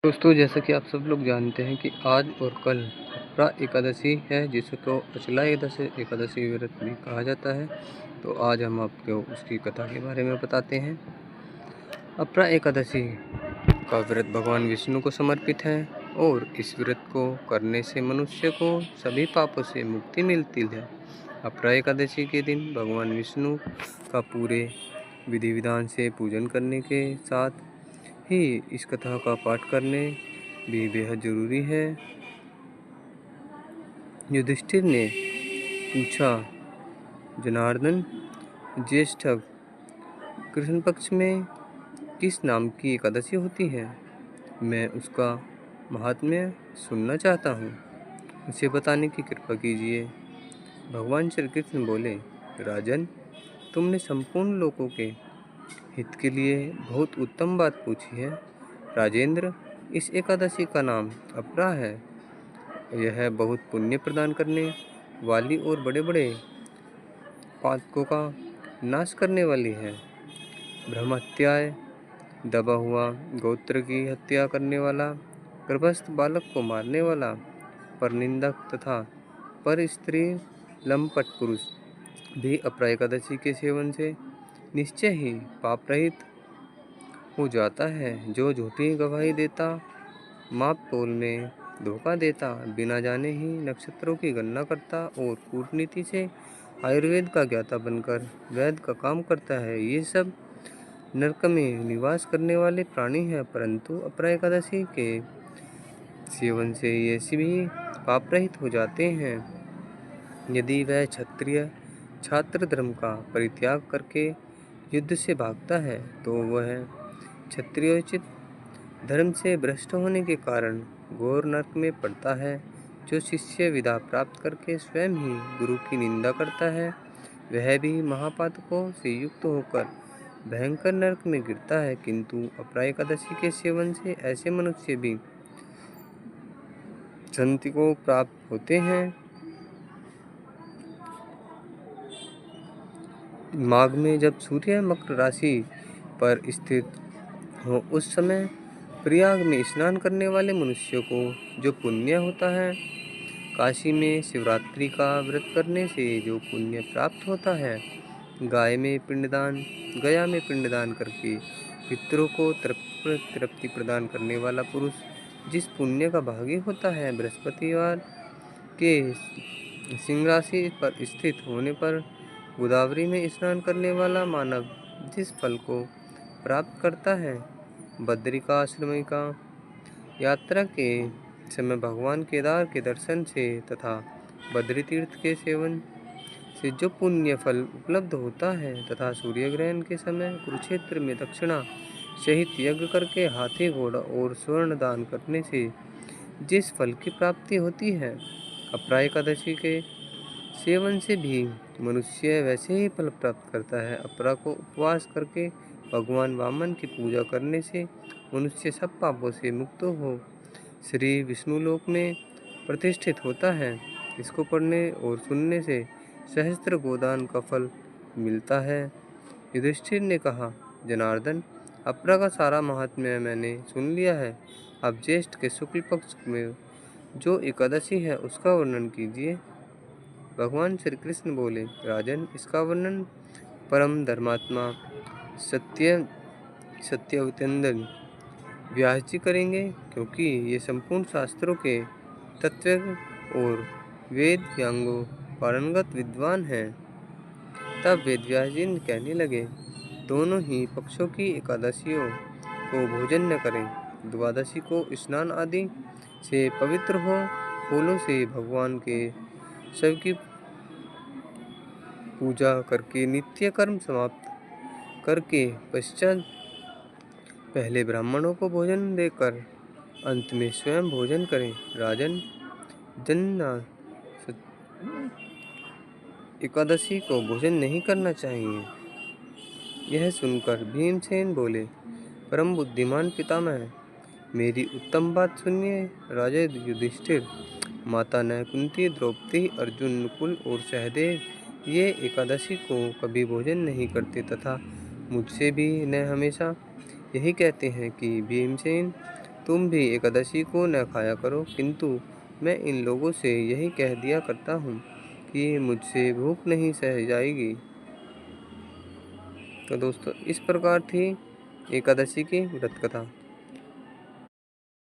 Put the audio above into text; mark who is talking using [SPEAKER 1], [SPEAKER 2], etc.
[SPEAKER 1] दोस्तों, जैसा कि आप सब लोग जानते हैं कि आज और कल अपरा एकादशी है, जिसको अचला एकादशी व्रत भी कहा जाता है। तो आज हम आपको उसकी कथा के बारे में बताते हैं। अपरा एकादशी का व्रत भगवान विष्णु को समर्पित है और इस व्रत को करने से मनुष्य को सभी पापों से मुक्ति मिलती है। अपरा एकादशी के दिन भगवान विष्णु का पूरे विधि विधान से पूजन करने के साथ ही इस कथा का पाठ करने भी बेहद जरूरी है। युधिष्ठिर ने पूछा, जनार्दन, ज्येष्ठ कृष्ण पक्ष में किस नाम की एकादशी होती है? मैं उसका महात्म्य सुनना चाहता हूँ, उसे बताने की कृपा कीजिए। भगवान श्री कृष्ण बोले, राजन, तुमने संपूर्ण लोगों के हित के लिए बहुत उत्तम बात पूछी है। राजेंद्र, इस एकादशी का नाम अपरा है। यह बहुत पुण्य प्रदान करने वाली और बड़े बड़े पातकों का नाश करने वाली है। ब्रह्महत्याय, दबा हुआ गोत्र की हत्या करने वाला, गर्भस्थ बालक को मारने वाला, परनिंदक तथा पर स्त्री लंपट पुरुष भी अपरा एकादशी के सेवन से निश्चय ही पाप रहित हो जाता है। जो झूठी गवाही देता, माप तोल में धोखा देता, बिना जाने ही नक्षत्रों की गणना करता और कूटनीति से आयुर्वेद का ज्ञाता बनकर वैद का काम करता है, ये सब नरक में निवास करने वाले प्राणी हैं। परंतु अपरा एकादशी के सेवन से ये सभी पाप रहित हो जाते हैं। यदि वह क्षत्रिय छात्र धर्म का परित्याग करके युद्ध से भागता है तो वह क्षत्रियोचित धर्म से भ्रष्ट होने के कारण घोर नरक में पड़ता है। जो शिष्य विद्या प्राप्त करके स्वयं ही गुरु की निंदा करता है, वह भी महापातकों से युक्त होकर भयंकर नरक में गिरता है। किंतु अपरा एकादशी के सेवन से ऐसे मनुष्य भी शांति को प्राप्त होते हैं। माघ में जब सूर्य मकर राशि पर स्थित हो, उस समय प्रयाग में स्नान करने वाले मनुष्यों को जो पुण्य होता है, काशी में शिवरात्रि का व्रत करने से जो पुण्य प्राप्त होता है, गया में पिंडदान करके पितरों को तृप्ति प्रदान करने वाला पुरुष जिस पुण्य का भागी होता है, बृहस्पतिवार के सिंह राशि पर स्थित होने पर गोदावरी में स्नान करने वाला मानव जिस फल को प्राप्त करता है, बद्रिकाश्रम का यात्रा के समय भगवान केदार के दर्शन से तथा बद्री तीर्थ के सेवन से जो पुण्य फल उपलब्ध होता है, तथा सूर्य ग्रहण के समय कुरुक्षेत्र में दक्षिणा सहित यज्ञ करके हाथी घोड़ा और स्वर्ण दान करने से जिस फल की प्राप्ति होती है, अपरा एकादशी के सेवन से भी मनुष्य वैसे ही फल प्राप्त करता है। अपरा को उपवास करके भगवान वामन की पूजा करने से मनुष्य सब पापों से मुक्त हो श्री विष्णुलोक में प्रतिष्ठित होता है। इसको पढ़ने और सुनने से सहस्त्र गोदान का फल मिलता है। युधिष्ठिर ने कहा, जनार्दन, अपरा का सारा महात्म्य मैंने सुन लिया है। अब ज्येष्ठ के शुक्ल पक्ष में जो एकादशी है उसका वर्णन कीजिए। भगवान श्री कृष्ण बोले, राजन, इसका वर्णन परम धर्मात्मा सत्यवत्यंदन व्यास जी करेंगे, क्योंकि ये संपूर्ण शास्त्रों के तत्व और वेद व्यांगों पारंगत विद्वान हैं। तब वेद व्यास जी कहने लगे, दोनों ही पक्षों की एकादशियों को भोजन न करें। द्वादशी को स्नान आदि से पवित्र हो, फूलों से भगवान के शव की पूजा करके नित्य कर्म समाप्त करके पश्चात पहले ब्राह्मणों को भोजन देकर अंत में स्वयं भोजन करें। राजन, जन्ना एकादशी को भोजन नहीं करना चाहिए। यह सुनकर भीमसेन बोले, परम बुद्धिमान पितामह, मेरी उत्तम बात सुनिए। राजा युधिष्ठिर, माता न कुंती, द्रौपदी, अर्जुन, नकुल और सहदेव ये एकादशी को कभी भोजन नहीं करते तथा मुझसे भी न हमेशा यही कहते हैं कि भीमसेन, तुम भी एकादशी को न खाया करो, किंतु मैं इन लोगों से यही कह दिया करता हूँ कि मुझसे भूख नहीं सह जाएगी। तो दोस्तों, इस प्रकार थी एकादशी की व्रत कथा।